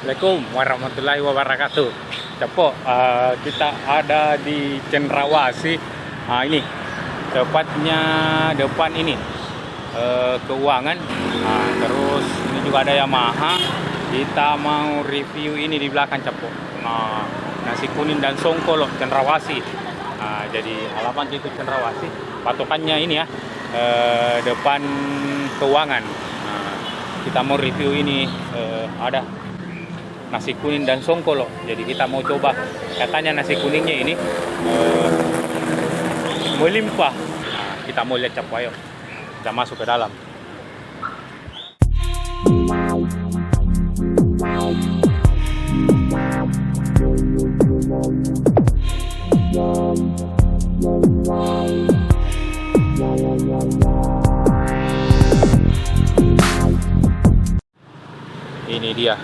Assalamualaikum warahmatullahi wabarakatuh. Cepok, kita ada di Cendrawasih. Ini tepatnya depan ini keuangan. Terus ini juga ada Yamaha. Kita mau review ini di belakang Cepok. Nasi kuning dan songkol Cendrawasih. Jadi halaman itu Cendrawasih. Patokannya ini ya, depan keuangan. Kita mau review ini, ada nasi kuning dan songkol. Jadi kita mau coba, katanya nasi kuningnya ini melimpah. Kita mau lihat Cepok, ayo kita masuk ke dalam. Ini dia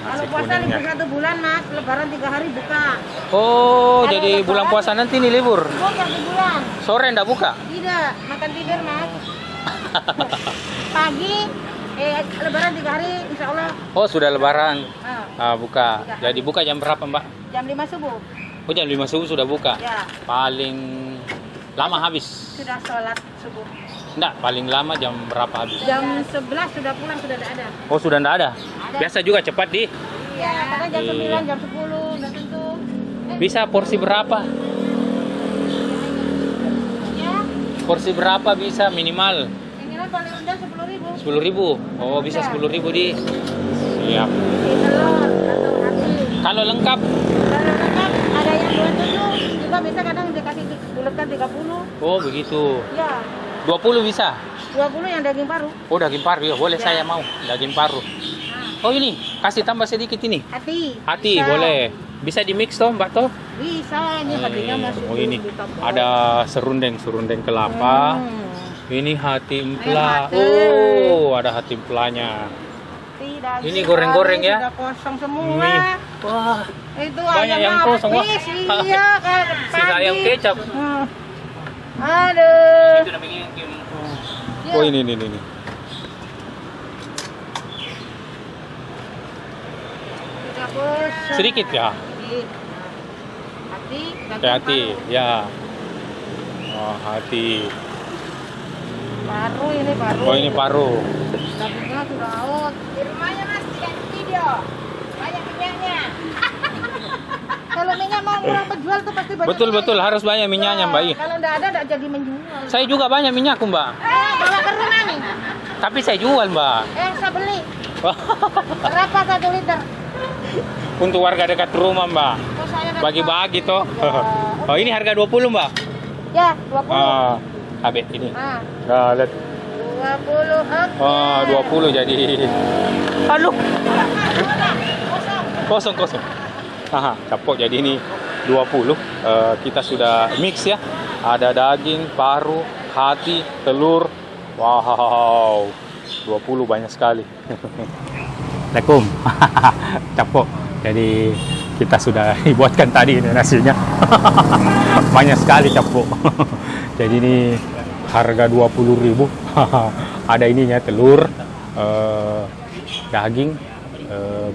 nasi kalau puasa kuningnya. libur 1 bulan mas, lebaran 3 hari buka. Oh, Kalau jadi lebaran, bulan puasa nanti nih libur. Oh 1 bulan. Sore enggak buka? Tidak, makan tidur mas. Pagi, lebaran 3 hari insya Allah. Oh, sudah lebaran. Buka. 3 hari. Jadi buka jam berapa, Mbak? Jam 5 subuh. Oh, jam 5 subuh sudah buka. Ya, Paling lama habis? sudah sholat subuh. Enggak, paling lama jam berapa habis? Jam 11 sudah pulang, sudah tidak ada. Oh, sudah enggak ada? Ada. Biasa juga cepat di. Iya, kadang jam Iya. 9, jam 10, udah tentu. Bisa porsi berapa? Ya, Porsi berapa bisa minimal? ini kan paling rendah 10.000. 10.000. Oh, bisa 10.000 di. Siap. Telur atau hati. Kalau lengkap? Kalau lengkap ada yang 27, juga bisa kadang dikasih bulatkan 30. Oh, begitu. Ya, 20 bisa? 20 yang daging paru. Oh, daging paru ya. Boleh, Ya. saya mau daging paru. Nah, Oh, ini kasih tambah sedikit ini. hati. Hati Bisa. boleh. Bisa di mix toh, Mbak toh? Bisa, ini hatinya masih Oh, ini ditambah. ada serundeng kelapa. Hmm. Ini hati empla. hati. Oh, ada hati empalanya. Tidak, Ini goreng-goreng ya? Sudah kosong semua. Mie. Wah, Itu banyak ayam yang kosong, wah. habis. Iya, kan. sisa ayam kecap. Aduh. Itu namanya Ya. Oh, ini. Sudah kosong. Sedikit ya? Hati, daging Hati, paru. ya. Oh, hati. Paru ini paru. Oh, ini paru. Dagingnya sudah out. Di rumahnya mas tidak di video. Banyak minyaknya. Kalau minyak mau orang penjual tuh pasti banyak. Betul, harus banyak minyaknya, Mbak. I. Kalau nggak ada nggak jadi menjual. Saya juga banyak minyakku, Mbak. Bawa ke rumah nih. Tapi saya jual, Mbak. Saya beli. Berapa 1 liter? Untuk warga dekat rumah, Mbak. Oh, saya dapat. Bagi-bagi toh. Ya. Oh, ini harga 20, Mbak. Ya, 20. Habis ini. Ah, Lihat. 20. Oke. 20 jadi. Aduh, Kosong. kosong. Capok jadi ini 20. Kita sudah mix ya. Ada daging, paru, hati, telur. Wow. 20 banyak sekali. Assalamualaikum. Capok. Jadi kita sudah buatkan tadi ini nasinya. Banyak sekali Capok. Jadi ini harga 20.000. Ada ininya telur, daging,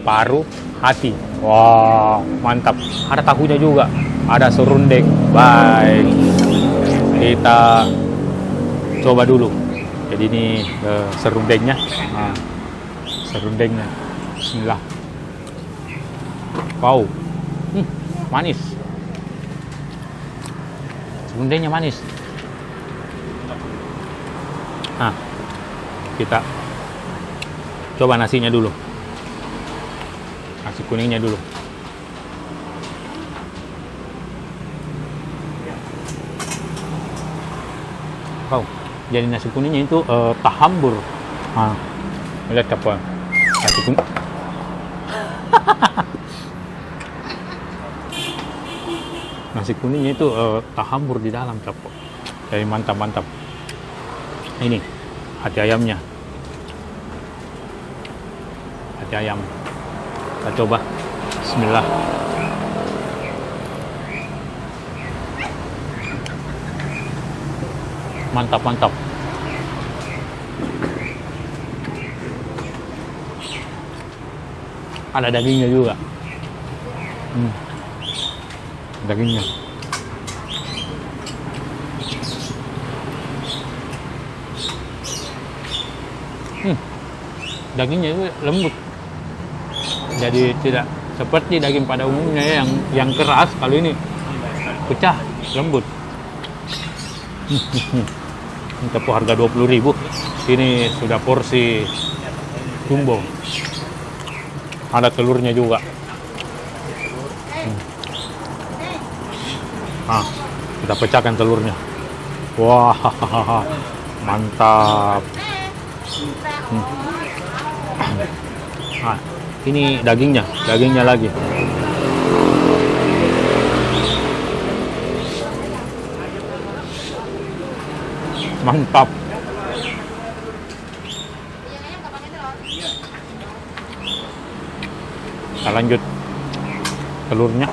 paru, hati. Wah, mantap. Ada tahunya juga. Ada serundeng. Baik. Kita coba dulu. Jadi ini serundengnya. Serundengnya. Bismillah. Wow. Manis. Serundengnya manis. Kita coba nasinya dulu. Nasi kuningnya dulu. Wow, jadi nasi kuningnya itu tahambur. Lihat apa? Nasi kuning. Nasi kuningnya itu tahambur di dalam Capok. Jadi mantap. Ini hati ayamnya. Hati ayam. Kita coba. Bismillah. Mantap. Ada dagingnya juga. Dagingnya. Dagingnya itu lembut. Jadi tidak seperti daging pada umumnya ya, yang keras. Kalau ini pecah, lembut. Ini tepung harga 20.000. Ini sudah porsi jumbo. Ada telurnya juga. Kita pecahkan telurnya. Wah, mantap. Ini dagingnya lagi. Mantap. Kita lanjut telurnya.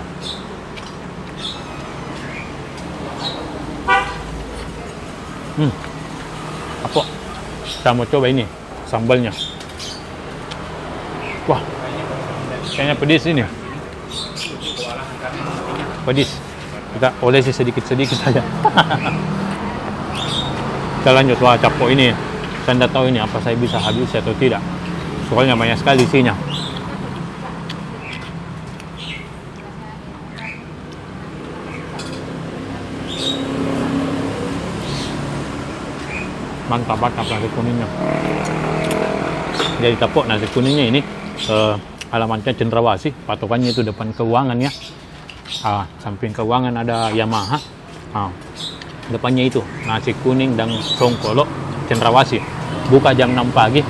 Apa? Saya mau coba ini sambalnya. Wah, kayaknya pedis ini. Pedis. Kita olesi sedikit-sedikit saja. Kita lanjut. Wah, capok ini. Saya tidak tahu ini apa saya bisa habis atau tidak. Soalnya banyak sekali isinya. Mantap nasi kuningnya. Jadi tapok nasi kuningnya ini alamatnya Cendrawasih, patokannya itu depan keuangan ya. Samping keuangan ada Yamaha. Depannya itu nasi kuning dan songkolo Cendrawasih. Buka jam 6 pagi.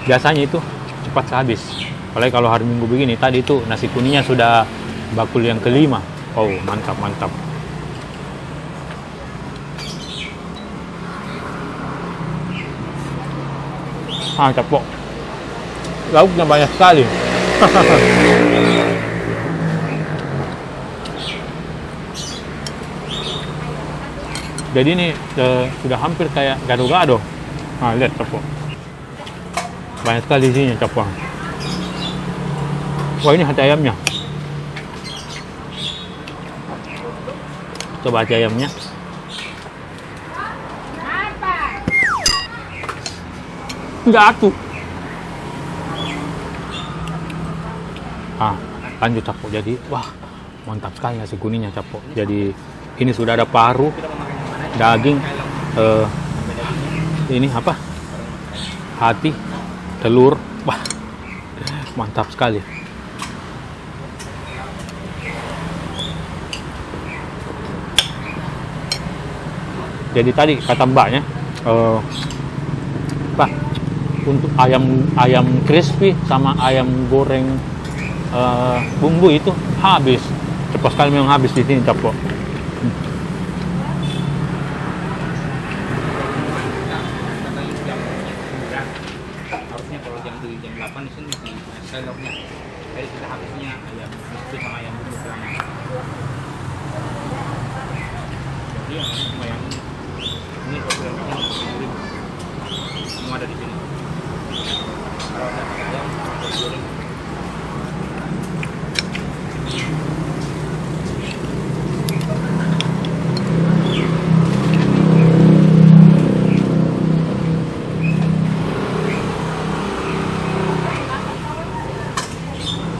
Biasanya itu cepat habis. Apalagi kalau hari Minggu begini, tadi itu nasi kuningnya sudah bakul yang kelima. Oh, mantap. Capok. Lauknya banyak sekali. Jadi ini sudah hampir kayak gado-gado. Lihat capok. Banyak sekali isinya capok. Wah, ini hati ayamnya. Coba hati ayamnya. Enggak aku. Lanjut capok. Jadi wah, mantap sekali nasi kuningnya capok. Jadi ini sudah ada paru, daging, ini apa? Hati, telur. Wah, mantap sekali. Jadi tadi kata mbaknya, Pak, untuk ayam crispy sama ayam goreng bumbu itu habis. Cepat sekali memang habis di sini capok. Harusnya kalau jam 7 jam 8 di sini masih seloknya. Jadi kita habisnya ayam crispy sama ayam bumbu selama. Jadi yang cuma yang ini programnya semua ada di sini. Kalau ada ayam, goreng.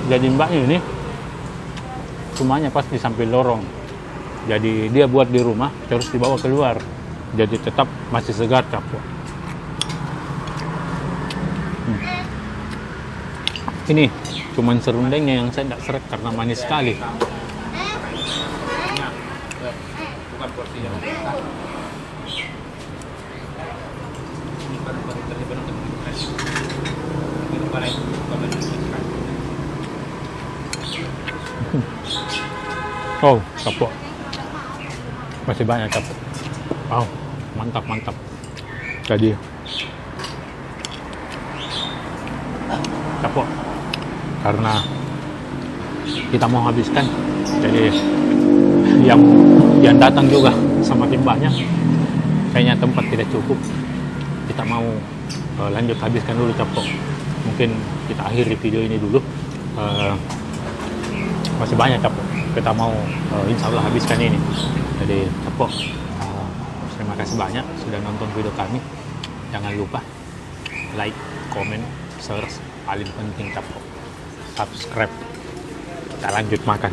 Jadi mbaknya ini rumahnya pas di samping lorong. Jadi dia buat di rumah terus dibawa keluar. Jadi tetap masih segar capok. Ini cuman serundengnya yang saya tidak seret karena manis sekali. Bukan porsi yang besar. Ini baru terlibat untuk fresh. Ini balai Oh, capok. Masih banyak capok. Wow, mantap. Jadi capok. Karena kita mau habiskan. Jadi yang datang juga semakin banyak. Kayaknya tempat tidak cukup. Kita mau lanjut habiskan dulu capok. mungkin kita akhiri video ini dulu. Masih banyak Capo, kita mau insya Allah habiskan ini. Jadi Capo, terima kasih banyak sudah nonton video kami. Jangan lupa like, comment, share, paling penting Capo, subscribe. Kita lanjut makan.